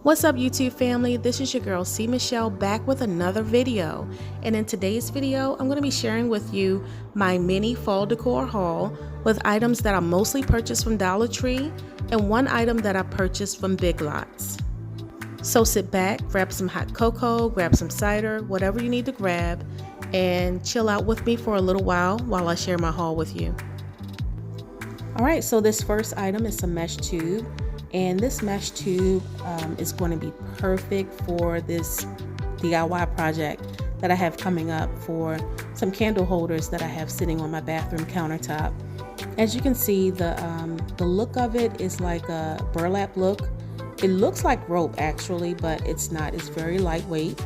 What's up YouTube family, this is your girl C. Michelle back with another video, and in today's video I'm going to be sharing with you my mini fall decor haul with items that I mostly purchased from Dollar Tree and one item that I purchased from Big Lots. So sit back, grab some hot cocoa, grab some cider, whatever you need to grab, and chill out with me for a little while I share my haul with you. Alright, so this first item is some mesh tube. And this mesh tube is going to be perfect for this DIY project that I have coming up for some candle holders that I have sitting on my bathroom countertop. As you can see, the look of it is like a burlap look. It looks like rope actually, but it's not. It's very lightweight,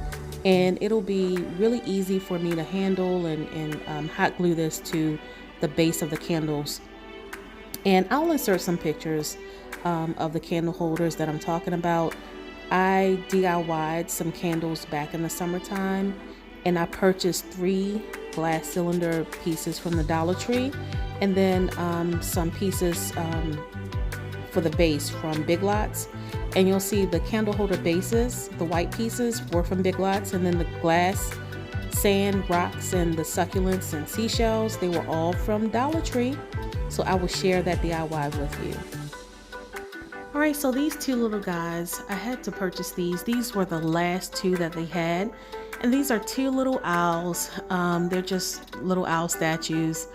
and it'll be really easy for me to handle and hot glue this to the base of the candles. And I'll insert some pictures of the candle holders that I'm talking about. I DIY'd some candles back in the summertime, and I purchased 3 glass cylinder pieces from the Dollar Tree, and then some pieces for the base from Big Lots. And you'll see the candle holder bases, the white pieces were from Big Lots, and then the glass, sand, rocks, and the succulents and seashells, they were all from Dollar Tree. So I will share that DIY with you. Alright, so these 2 little guys, I had to purchase these. These were the last 2 that they had. And these are 2 little owls. They're just little owl statues.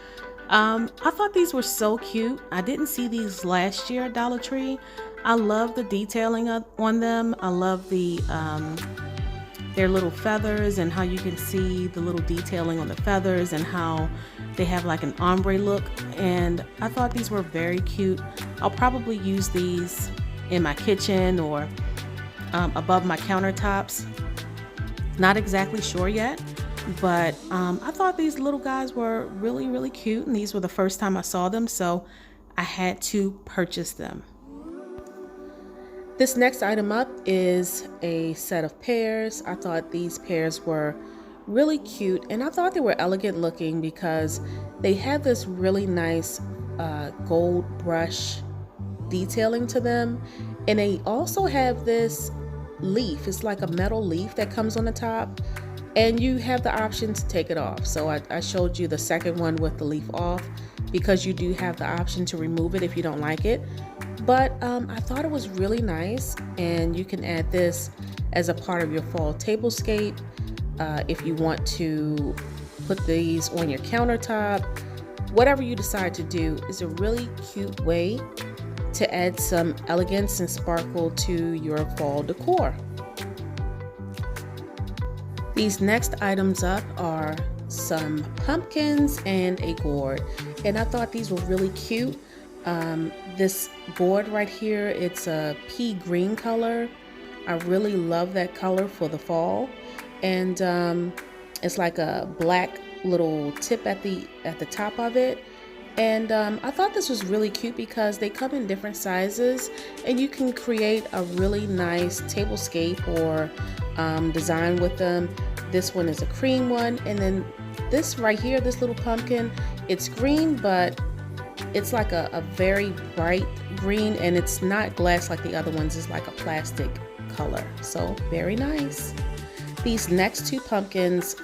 I thought these were so cute. I didn't see these last year at Dollar Tree. I love the detailing on them. I love their little feathers and how you can see the little detailing on the feathers and how they have like an ombre look, and I thought these were very cute. I'll probably use these in my kitchen or above my countertops. Not exactly sure yet, but I thought these little guys were really cute, and these were the first time I saw them, so I had to purchase them. This next item up is a set of pears. I thought these pears were really cute, and I thought they were elegant looking because they had this really nice gold brush detailing to them, and they also have this leaf. It's like a metal leaf that comes on the top, and you have the option to take it off. So I showed you the second one with the leaf off because you do have the option to remove it if you don't like it. But I thought it was really nice, and you can add this as a part of your fall tablescape. If you want to put these on your countertop, whatever you decide to do, is a really cute way to add some elegance and sparkle to your fall decor. These next items up are some pumpkins and a gourd, and I thought these were really cute. This gourd right here, it's a pea green color. I really love that color for the fall, and it's like a black little tip at the top of it. And I thought this was really cute because they come in different sizes, and you can create a really nice tablescape or design with them. This one is a cream one, and then this right here, this little pumpkin, it's green, but it's like a very bright green, and it's not glass like the other ones. It's like a plastic color, so very nice. These next 2 pumpkins,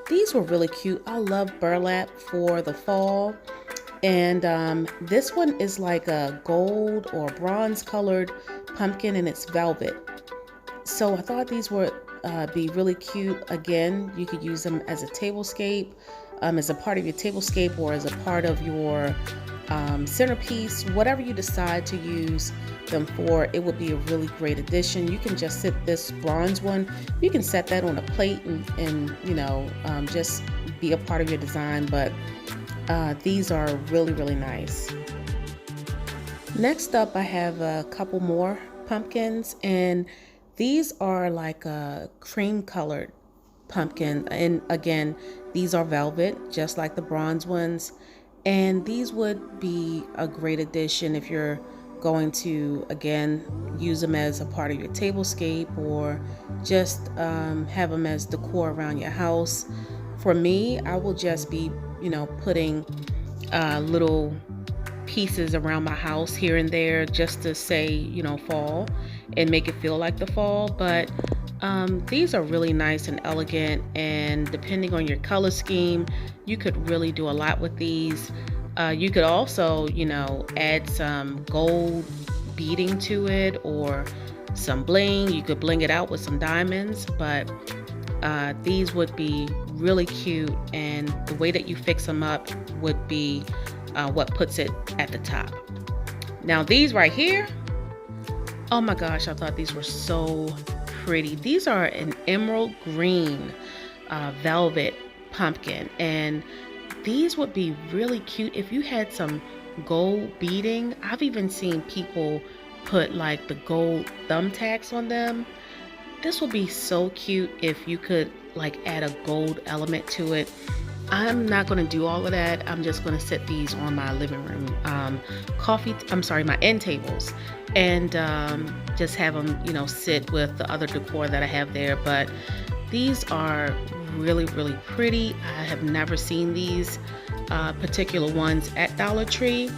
these were really cute. I love burlap for the fall, and this one is like a gold or bronze colored pumpkin, and it's velvet. So I thought these would be really cute. Again, you could use them as a tablescape, as a part of your tablescape, or as a part of your centerpiece. Whatever you decide to use them for, it would be a really great addition. You can just set this bronze one, you can set that on a plate and you know, just be a part of your design. But these are really nice. Next up, I have a couple more pumpkins, and these are like a cream colored pumpkin, and again, these are velvet just like the bronze ones, and these would be a great addition if you're going to, again, use them as a part of your tablescape or just have them as decor around your house. For me, I will just be, you know, putting little pieces around my house here and there just to say, you know, fall. and make it feel like the fall. But these are really nice and elegant, and depending on your color scheme, you could really do a lot with these. You could also, you know, add some gold beading to it or some bling. You could bling it out with some diamonds, but these would be really cute, and the way that you fix them up would be what puts it at the top. Now these right here, oh my gosh, I thought these were so pretty. These are an emerald green velvet pumpkin, and these would be really cute if you had some gold beading. I've even seen people put like the gold thumbtacks on them. This would be so cute if you could like add a gold element to it. I'm not going to do all of that. I'm just going to set these on my living room my end tables, and just have them, you know, sit with the other decor that I have there. But these are really, really pretty. I have never seen these particular ones at Dollar Tree.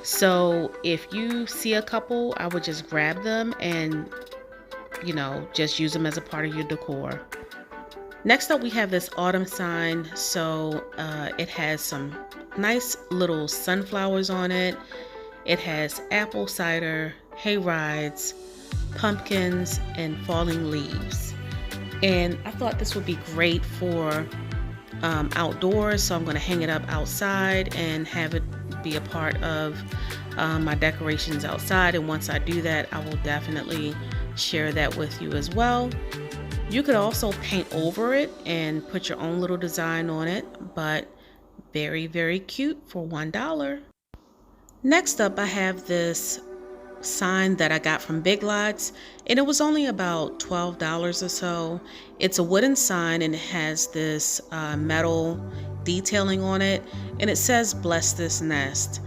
So if you see a couple, I would just grab them and, you know, just use them as a part of your decor. Next up, we have this autumn sign. So it has some nice little sunflowers on it. It has apple cider, hay rides, pumpkins, and falling leaves. And I thought this would be great for outdoors, so I'm going to hang it up outside and have it be a part of my decorations outside. And once I do that, I will definitely share that with you as well. You could also paint over it and put your own little design on it, but very, very cute for $1. Next up, I have this sign that I got from Big Lots, and it was only about $12 or so. It's a wooden sign, and it has this metal detailing on it, and it says "Bless this nest."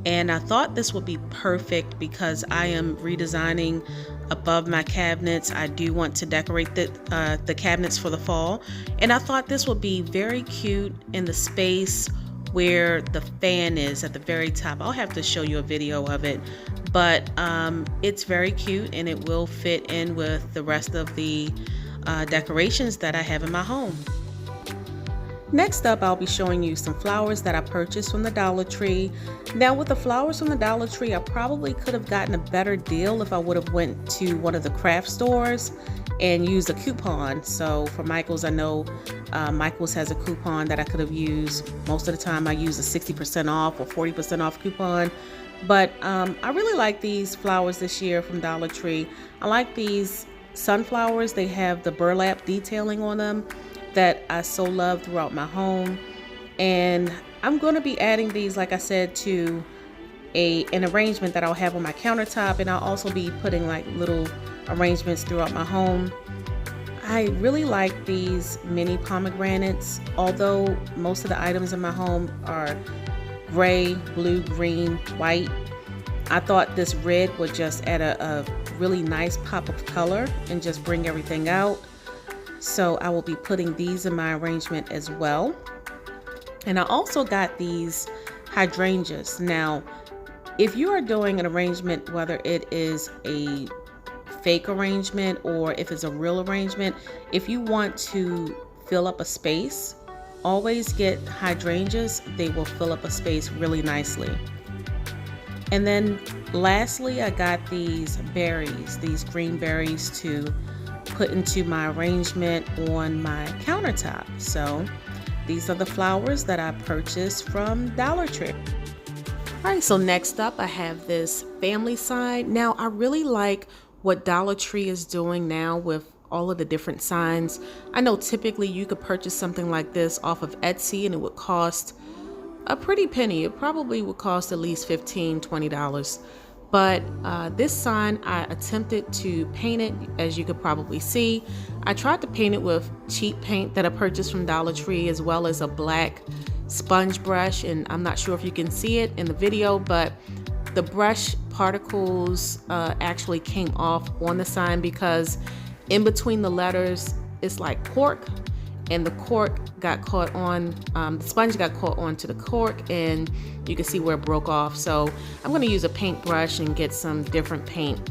And I thought this would be perfect because I am redesigning above my cabinets. I do want to decorate the cabinets for the fall, and I thought this would be very cute in the space where the fan is at the very top. I'll have to show you a video of it, but it's very cute, and it will fit in with the rest of the decorations that I have in my home. Next up, I'll be showing you some flowers that I purchased from the Dollar Tree. Now with the flowers from the Dollar Tree, I probably could have gotten a better deal if I would have went to one of the craft stores and used a coupon. So for Michael's, I know Michael's has a coupon that I could have used. Most of the time I use a 60% off or 40% off coupon. But I really like these flowers this year from Dollar Tree. I like these sunflowers. They have the burlap detailing on them that I so love throughout my home. And I'm going to be adding these, like I said, to an arrangement that I'll have on my countertop, and I'll also be putting like little arrangements throughout my home. I really like these mini pomegranates, although most of the items in my home are gray, blue, green, white. I thought this red would just add a really nice pop of color and just bring everything out. So I will be putting these in my arrangement as well. And I also got these hydrangeas. Now, if you are doing an arrangement, whether it is a fake arrangement or if it's a real arrangement, if you want to fill up a space, always get hydrangeas. They will fill up a space really nicely. And then lastly, I got these berries, these green berries to put into my arrangement on my countertop. So these are the flowers that I purchased from Dollar Tree. Alright, so next up I have this family sign. Now I really like what Dollar Tree is doing now with all of the different signs. I know typically you could purchase something like this off of Etsy and it would cost a pretty penny. It probably would cost at least $15–20. But this sign, I attempted to paint it, as you could probably see. I tried to paint it with cheap paint that I purchased from Dollar Tree, as well as a black sponge brush. And I'm not sure if you can see it in the video, but the brush particles actually came off on the sign because in between the letters, it's like cork. And the cork got caught on, the sponge got caught onto the cork, and you can see where it broke off. So I'm going to use a paintbrush and get some different paint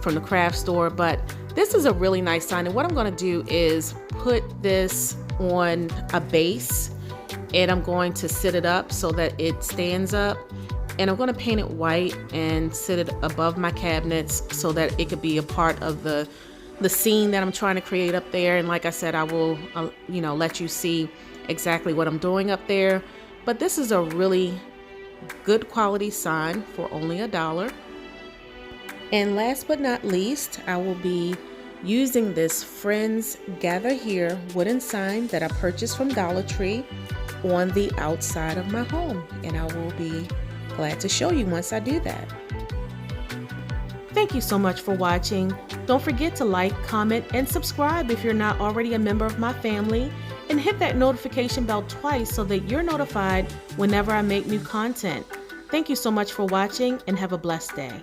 from the craft store, but this is a really nice sign. And what I'm going to do is put this on a base, and I'm going to sit it up so that it stands up, and I'm going to paint it white and sit it above my cabinets so that it could be a part of the scene that I'm trying to create up there. And like I said, I will let you see exactly what I'm doing up there. But this is a really good quality sign for only $1. And last but not least, I will be using this Friends Gather Here wooden sign that I purchased from Dollar Tree on the outside of my home, and I will be glad to show you once I do that. Thank you so much for watching. Don't forget to like, comment, and subscribe if you're not already a member of my family, and hit that notification bell twice so that you're notified whenever I make new content. Thank you so much for watching, and have a blessed day.